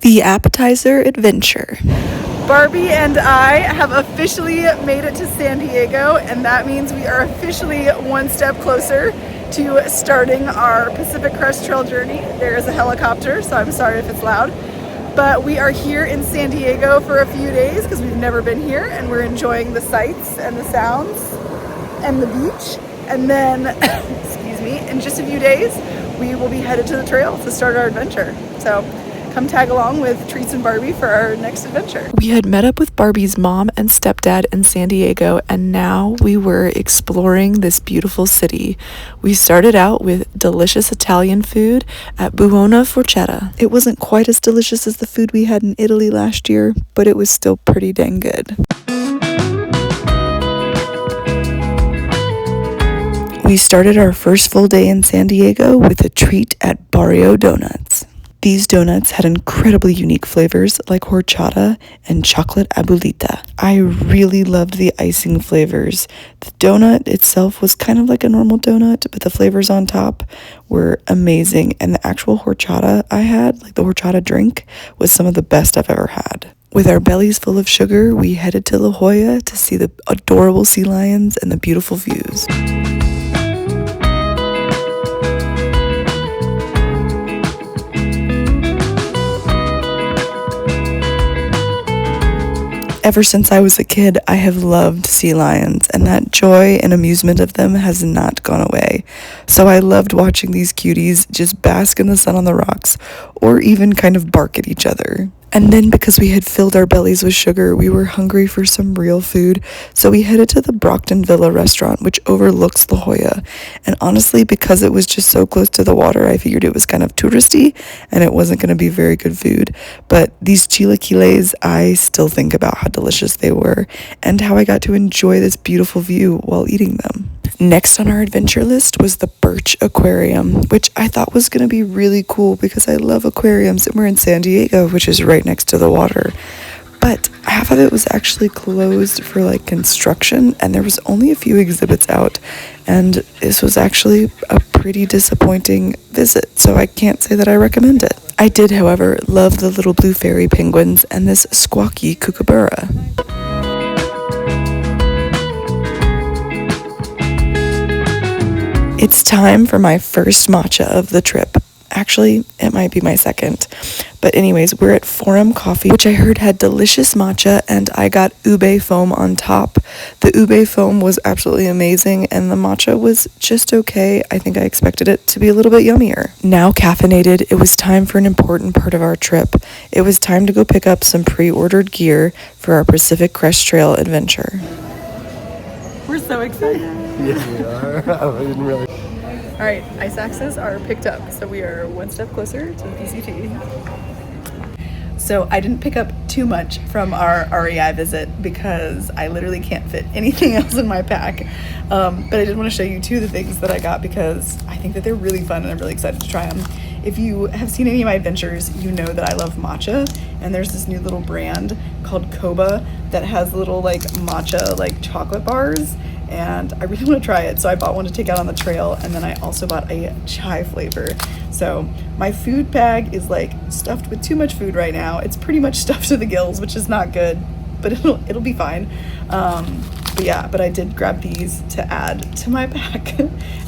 The appetizer adventure. Barbie and I have officially made it to San Diego, and that means we are officially one step closer to starting our Pacific Crest Trail journey. There is a helicopter, so I'm sorry if it's loud. But we are here in San Diego for a few days because we've never been here, and we're enjoying the sights and the sounds and the beach. And then, excuse me, in just a few days, we will be headed to the trail to start our adventure. So come tag along with Treats and Barbie for our next adventure. We had met up with Barbie's mom and stepdad in San Diego, and now we were exploring this beautiful city. We started out with delicious Italian food at Buona Forchetta. It wasn't quite as delicious as the food we had in Italy last year, but it was still pretty dang good. We started our first full day in San Diego with a treat at Barrio Donuts. These donuts had incredibly unique flavors like horchata and chocolate abuelita. I really loved the icing flavors. The donut itself was kind of like a normal donut, but the flavors on top were amazing. And the actual horchata I had, like the horchata drink, was some of the best I've ever had. With our bellies full of sugar, we headed to La Jolla to see the adorable sea lions and the beautiful views. Ever since I was a kid, I have loved sea lions, and that joy and amusement of them has not gone away. So I loved watching these cuties just bask in the sun on the rocks, or even kind of bark at each other. And then because we had filled our bellies with sugar, we were hungry for some real food, so we headed to the Brockton Villa restaurant, which overlooks La Jolla. And honestly, because it was just so close to the water, I figured it was kind of touristy, and it wasn't going to be very good food. But these chilaquiles, I still think about how delicious they were, and how I got to enjoy this beautiful view while eating them. Next on our adventure list was the Birch Aquarium, which I thought was going to be really cool because I love aquariums, and we're in San Diego, which is right next to the water. But half of it was actually closed for like construction, and there was only a few exhibits out, and this was actually a pretty disappointing visit, so I can't say that I recommend it. I did, however, love the little blue fairy penguins and this squawky kookaburra. It's time for my first matcha of the trip. Actually, it might be my second. But anyways, we're at Forum Coffee, which I heard had delicious matcha, and I got ube foam on top. The ube foam was absolutely amazing, and the matcha was just okay. I think I expected it to be a little bit yummier. Now caffeinated, it was time for an important part of our trip. It was time to go pick up some pre-ordered gear for our Pacific Crest Trail adventure. We're so excited. Yes, we are. I didn't really. All right, ice axes are picked up, so we are one step closer to the PCT. So I didn't pick up too much from our REI visit because I literally can't fit anything else in my pack. But I did want to show you two of the things that I got because I think that they're really fun and I'm really excited to try them. If you have seen any of my adventures, you know that I love matcha, and there's this new little brand called Koba that has little like matcha like chocolate bars, and I really want to try it, so I bought one to take out on the trail, and then I also bought a chai flavor. So my food bag is like stuffed with too much food right now. It's pretty much stuffed to the gills, which is not good, but it'll be fine. But I did grab these to add to my pack.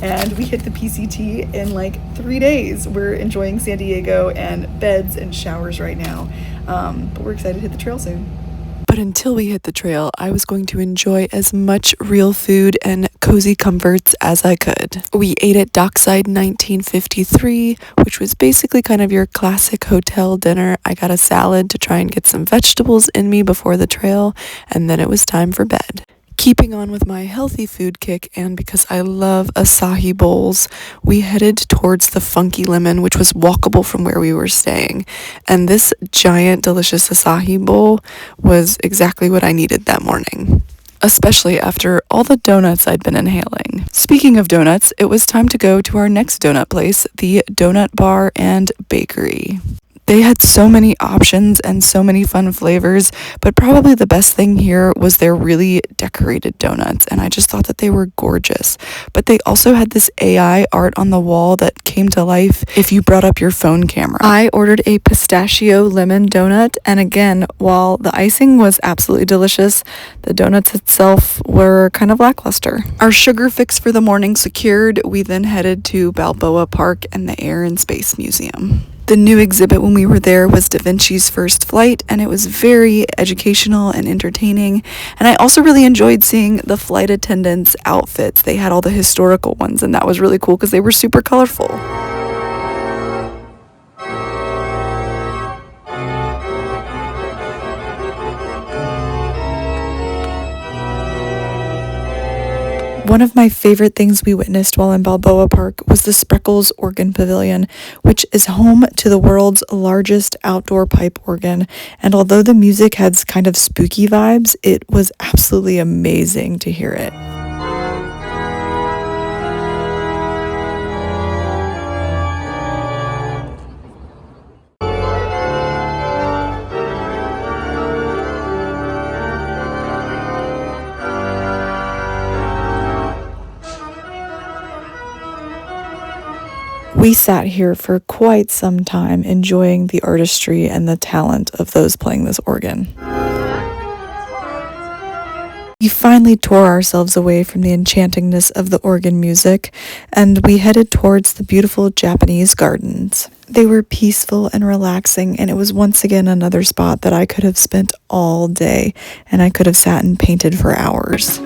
And we hit the PCT in like 3 days. We're enjoying San Diego and beds and showers right now. But we're excited to hit the trail soon. But until we hit the trail, I was going to enjoy as much real food and cozy comforts as I could. We ate at Dockside 1953, which was basically kind of your classic hotel dinner. I got a salad to try and get some vegetables in me before the trail, and then it was time for bed. Keeping on with my healthy food kick, and because I love acai bowls, we headed towards the Funky Lemon, which was walkable from where we were staying. And this giant, delicious acai bowl was exactly what I needed that morning, especially after all the donuts I'd been inhaling. Speaking of donuts, it was time to go to our next donut place, the Donut Bar and Bakery. They had so many options and so many fun flavors, but probably the best thing here was their really decorated donuts, and I just thought that they were gorgeous. But they also had this AI art on the wall that came to life if you brought up your phone camera. I ordered a pistachio lemon donut, and again, while the icing was absolutely delicious, the donuts itself were kind of lackluster. Our sugar fix for the morning secured, we then headed to Balboa Park and the Air and Space Museum. The new exhibit when we were there was Da Vinci's First Flight, and it was very educational and entertaining. And I also really enjoyed seeing the flight attendants' outfits. They had all the historical ones, and that was really cool because they were super colorful. One of my favorite things we witnessed while in Balboa Park was the Spreckles Organ Pavilion, which is home to the world's largest outdoor pipe organ. And although the music had kind of spooky vibes, it was absolutely amazing to hear it. We sat here for quite some time enjoying the artistry and the talent of those playing this organ. We finally tore ourselves away from the enchantingness of the organ music, and we headed towards the beautiful Japanese gardens. They were peaceful and relaxing, and it was once again another spot that I could have spent all day, and I could have sat and painted for hours.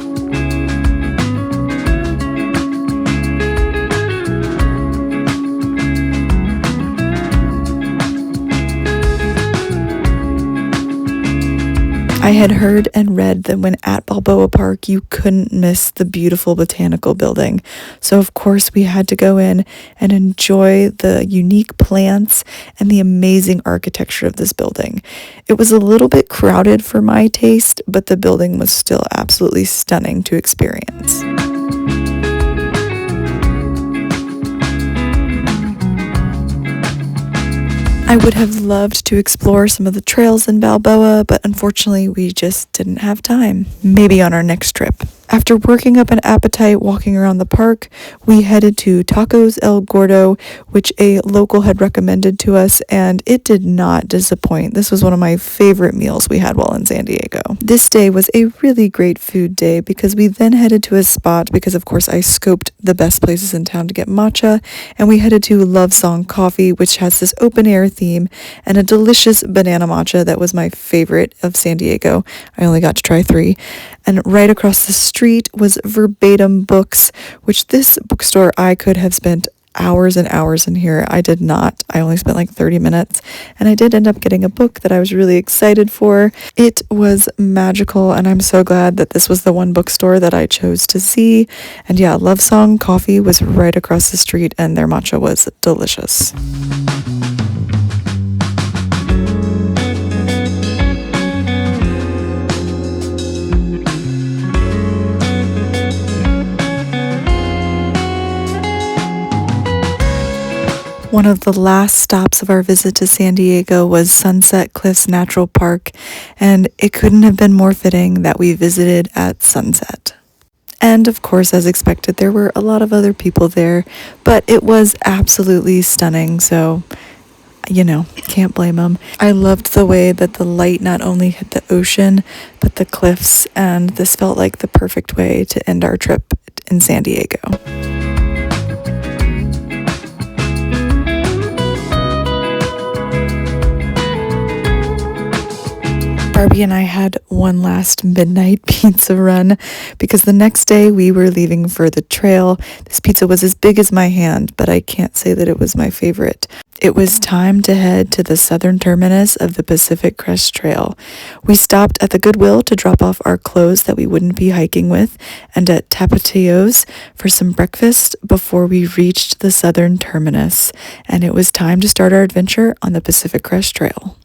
I had heard and read that when at Balboa Park, you couldn't miss the beautiful botanical building. So of course we had to go in and enjoy the unique plants and the amazing architecture of this building. It was a little bit crowded for my taste, but the building was still absolutely stunning to experience. I would have loved to explore some of the trails in Balboa, but unfortunately we just didn't have time. Maybe on our next trip. After working up an appetite walking around the park, we headed to Tacos El Gordo, which a local had recommended to us, and it did not disappoint. This was one of my favorite meals we had while in San Diego. This day was a really great food day because we then headed to a spot because of course I scoped the best places in town to get matcha, and we headed to Love Song Coffee, which has this open air theme and a delicious banana matcha that was my favorite of San Diego. I only got to try 3. And right across the street was Verbatim Books, which this bookstore I could have spent hours and hours in here. I did not. I only spent like 30 minutes, and I did end up getting a book that I was really excited for. It was magical, and I'm so glad that this was the one bookstore that I chose to see. And yeah, Love Song Coffee was right across the street, and their matcha was delicious. One of the last stops of our visit to San Diego was Sunset Cliffs Natural Park, and it couldn't have been more fitting that we visited at sunset. And of course, as expected, there were a lot of other people there, but it was absolutely stunning, so can't blame them. I loved the way that the light not only hit the ocean, but the cliffs, and this felt like the perfect way to end our trip in San Diego. Barbie and I had one last midnight pizza run because the next day we were leaving for the trail. This pizza was as big as my hand, but I can't say that it was my favorite. It was time to head to the southern terminus of the Pacific Crest Trail. We stopped at the Goodwill to drop off our clothes that we wouldn't be hiking with, and at Tapatio's for some breakfast before we reached the southern terminus, and it was time to start our adventure on the Pacific Crest Trail.